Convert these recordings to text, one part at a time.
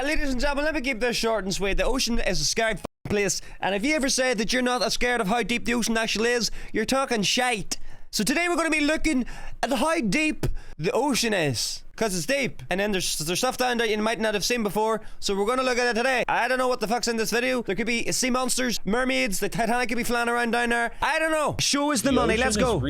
Ladies and gentlemen, let me keep this short and sweet. The ocean is a scary place, and if you ever say that you're not as scared of how deep the ocean actually is, you're talking shite. So today we're going to be looking at how deep the ocean is. Because it's deep. And then there's stuff down there you might not have seen before. So we're going to look at it today. I don't know what the fuck's in this video. There could be sea monsters, mermaids, the Titanic could be flying around down there. I don't know. Show us the money. Let's go. Is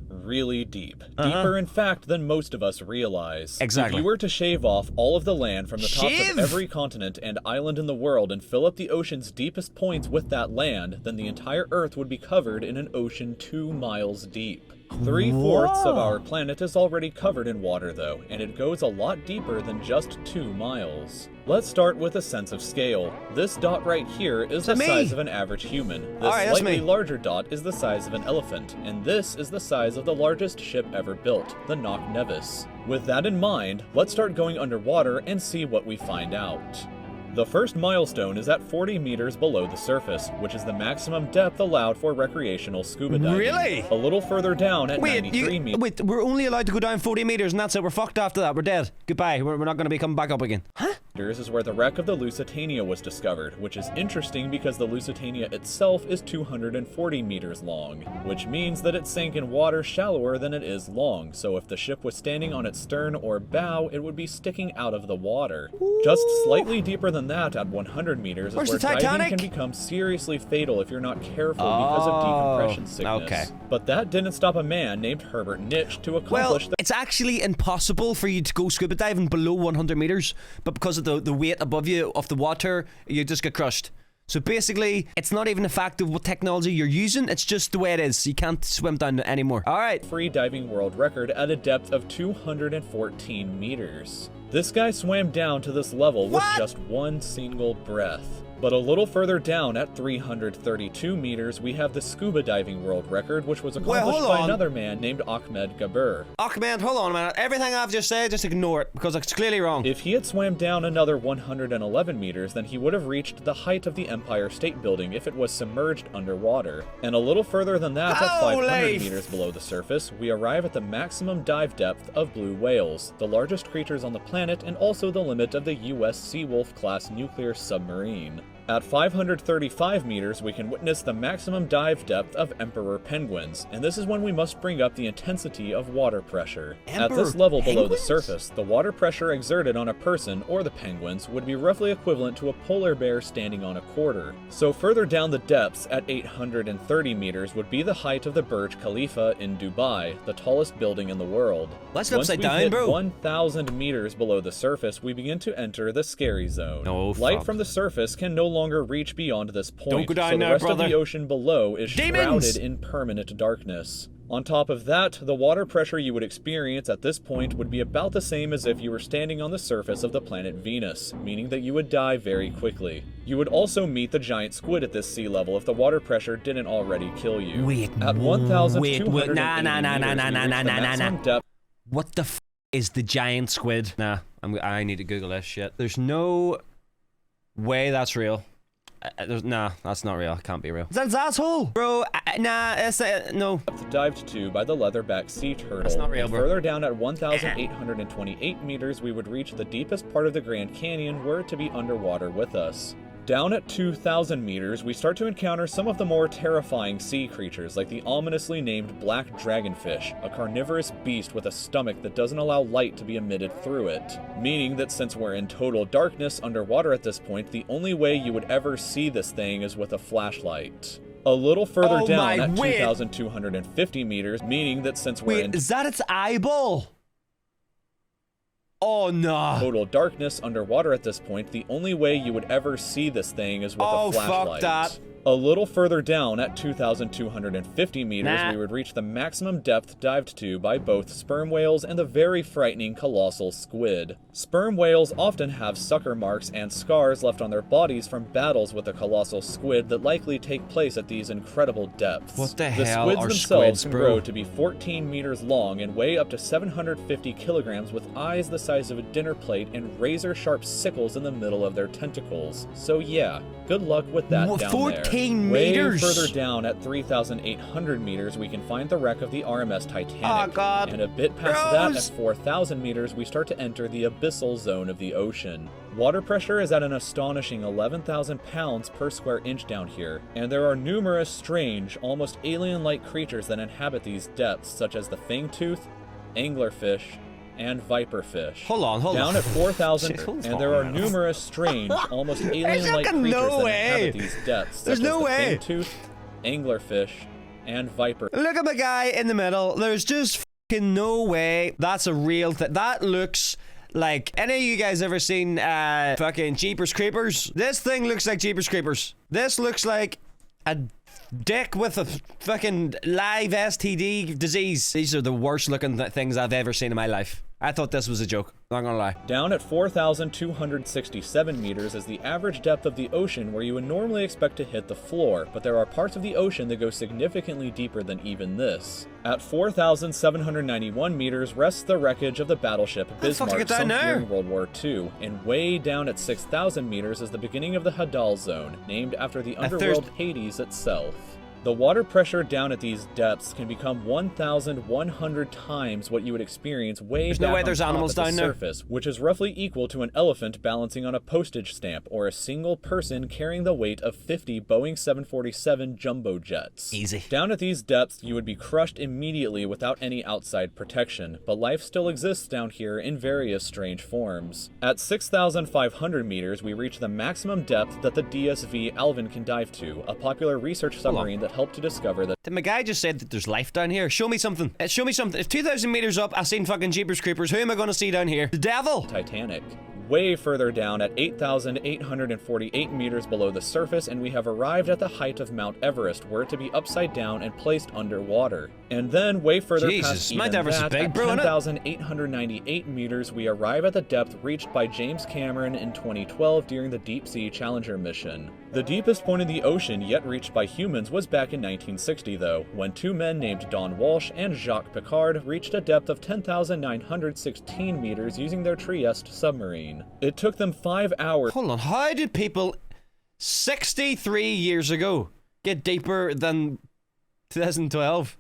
really deep. Deeper, in fact, than most of us realize. Exactly. If you were to shave off all of the land from the tops of every continent and island in the world and fill up the ocean's deepest points with that land, then the entire Earth would be covered in an ocean 2 miles deep. 3/4 of our planet is already covered in water though, and it goes a lot deeper than just 2 miles. Let's start with a sense of scale. This dot right here is the size of an average human. This slightly larger dot is the size of an elephant, and this is the size of the largest ship ever built, the Knock Nevis. With that in mind, let's start going underwater and see what we find out. The first milestone is at 40 meters below the surface, which is the maximum depth allowed for recreational scuba diving. Really? A little further down at 93 meters. Wait, we're only allowed to go down 40 meters and that's it. We're fucked after that. We're dead. Goodbye. We're not going to be coming back up again. Huh? Is where the wreck of the Lusitania was discovered, which is interesting because the Lusitania itself is 240 meters long, which means that it sank in water shallower than it is long, so if the ship was standing on its stern or bow, it would be sticking out of the water. Just slightly deeper than that, at 100 meters, is where diving can become seriously fatal if you're not careful because of decompression sickness. Okay. But that didn't stop a man named Herbert Nitsch to accomplish it's actually impossible for you to go scuba diving below 100 meters, but because of the weight above you of the water, you just get crushed. So basically, it's not even a fact of what technology you're using, it's just the way it is. You can't swim down anymore. Alright. Free diving world record at a depth of 214 meters. This guy swam down to this level with just one single breath. But a little further down at 332 meters, we have the scuba diving world record, which was accomplished by another man named Ahmed Gabir. Ahmed, hold on a minute. Everything I've just said, just ignore it, because it's clearly wrong. If he had swam down another 111 meters, then he would have reached the height of the Empire State Building if it was submerged underwater. And a little further than that, at 500 meters below the surface, we arrive at the maximum dive depth of blue whales, the largest creatures on the planet and also the limit of the US Seawolf-class nuclear submarine. At 535 meters, we can witness the maximum dive depth of emperor penguins, and this is when we must bring up the intensity of water pressure. At this level below the surface, the water pressure exerted on a person, or the penguins, would be roughly equivalent to a polar bear standing on a quarter. So further down the depths, at 830 meters, would be the height of the Burj Khalifa in Dubai, the tallest building in the world. That's upside down, bro. 1,000 meters below the surface, we begin to enter the scary zone. Light from the surface can no longer reach beyond this point, Don't go down so the now, rest brother. of the ocean below is shrouded in permanent darkness. On top of that, the water pressure you would experience at this point would be about the same as if you were standing on the surface of the planet Venus, meaning that you would die very quickly. You would also meet the giant squid at this sea level if the water pressure didn't already kill you. At 1,280 nah. depth. What the f is the giant squid? Nah, I need to Google this shit. There's no way that's real. Nah, that's not real. It can't be real. Is that his asshole? Bro, nah, no. Dived to by the leatherback sea turtle. That's not real, bro. Further down at 1,828 meters, we would reach the deepest part of the Grand Canyon, were it to be underwater with us. Down at 2,000 meters, we start to encounter some of the more terrifying sea creatures, like the ominously named black dragonfish, a carnivorous beast with a stomach that doesn't allow light to be emitted through it. Meaning that since we're in total darkness underwater at this point, the only way you would ever see this thing is with a flashlight. A little further down at 2,250 meters, meaning that since we're in is that its eyeball? Oh no. Total darkness underwater at this point, the only way you would ever see this thing is with a flashlight. Fuck that. A little further down at 2,250 meters, we would reach the maximum depth dived to by both sperm whales and the very frightening colossal squid. Sperm whales often have sucker marks and scars left on their bodies from battles with the colossal squid that likely take place at these incredible depths. What the hell squids are themselves squids, can bro? grow to be 14 meters long and weigh up to 750 kilograms with eyes the size of a dinner plate and razor-sharp sickles in the middle of their tentacles. So yeah, good luck with that down there. 18 Way meters. further down at 3,800 meters, we can find the wreck of the RMS Titanic. Oh, God. And a bit past that, at 4,000 meters, we start to enter the abyssal zone of the ocean. Water pressure is at an astonishing 11,000 pounds per square inch down here, and there are numerous strange, almost alien-like creatures that inhabit these depths, such as the fangtooth, anglerfish, and viperfish. Hold on. Down at 4,000, and there are numerous strange, almost alien-like creatures that inhabit these depths, such as the fangtooth, anglerfish, and viper. Look at my guy in the middle. There's just fucking no way that's a real thing. That looks like, any of you guys ever seen fucking Jeepers Creepers? This thing looks like Jeepers Creepers. This looks like a dick with a fucking live STD disease. These are the worst looking things I've ever seen in my life. I thought this was a joke, not gonna lie. Down at 4,267 meters is the average depth of the ocean, where you would normally expect to hit the floor, but there are parts of the ocean that go significantly deeper than even this. At 4,791 meters rests the wreckage of the battleship Bismarck, sunk during World War II, and way down at 6,000 meters is the beginning of the Hadal Zone, named after the underworld Hades itself. The water pressure down at these depths can become 1,100 times what you would experience way back on top of the surface, which is roughly equal to an elephant balancing on a postage stamp, or a single person carrying the weight of 50 Boeing 747 jumbo jets. Easy. Down at these depths, you would be crushed immediately without any outside protection, but life still exists down here in various strange forms. At 6,500 meters, we reach the maximum depth that the DSV Alvin can dive to, a popular research submarine that helped to discover that. Did my guy just said that there's life down here? Show me something. Show me something. If 2,000 meters up, I've seen fucking Jeepers Creepers. Who am I going to see down here? The devil. Titanic. Way further down at 8,848 meters below the surface, and we have arrived at the height of Mount Everest, where it to be upside down and placed underwater. And then way further past even that, at 10,898 meters, we arrive at the depth reached by James Cameron in 2012 during the Deep Sea Challenger mission. The deepest point in the ocean yet reached by humans was back in 1960, though, when two men named Don Walsh and Jacques Piccard reached a depth of 10,916 meters using their Trieste submarine. It took them 5 hours. Hold on, how did people 63 years ago get deeper than 2012?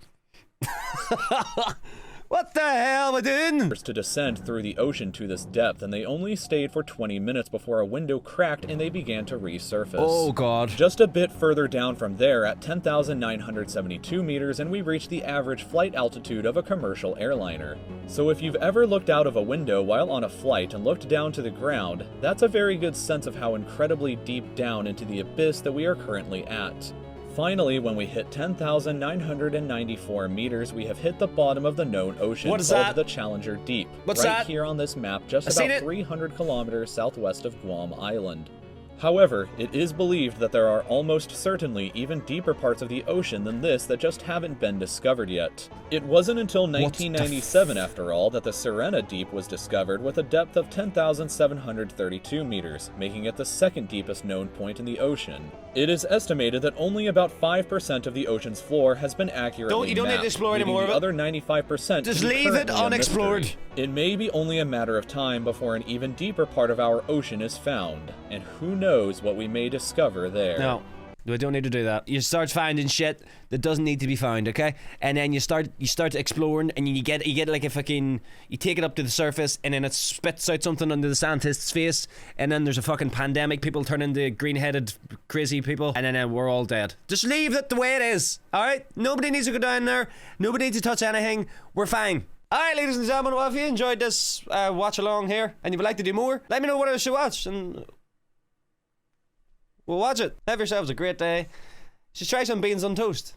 What the hell am I doing? To descend through the ocean to this depth, and they only stayed for 20 minutes before a window cracked and they began to resurface. Oh god. Just a bit further down from there at 10,972 meters, and we reach the average flight altitude of a commercial airliner. So if you've ever looked out of a window while on a flight and looked down to the ground, that's a very good sense of how incredibly deep down into the abyss that we are currently at. Finally, when we hit 10,994 meters, we have hit the bottom of the known ocean, called the Challenger Deep. What's that? Here on this map, just about 300 kilometers southwest of Guam Island. However, it is believed that there are almost certainly even deeper parts of the ocean than this that just haven't been discovered yet. It wasn't until 1997, after all, that the Sirena Deep was discovered with a depth of 10,732 meters, making it the second deepest known point in the ocean. It is estimated that only about 5% of the ocean's floor has been accurately mapped. You don't need to explore anymore. The other 95% just leave it unexplored. It may be only a matter of time before an even deeper part of our ocean is found, and who knows what we may discover there. No, we don't need to do that. You start finding shit that doesn't need to be found, okay? And then you start exploring, and you get like a fucking, you take it up to the surface, and then it spits out something under the scientist's face, and then there's a fucking pandemic. People turn into green-headed crazy people, and then we're all dead. Just leave it the way it is, all right? Nobody needs to go down there. Nobody needs to touch anything. We're fine. Alright, ladies and gentlemen, well, if you enjoyed this watch along here and you would like to do more, let me know what I should watch and we'll watch it. Have yourselves a great day. Just try some beans on toast.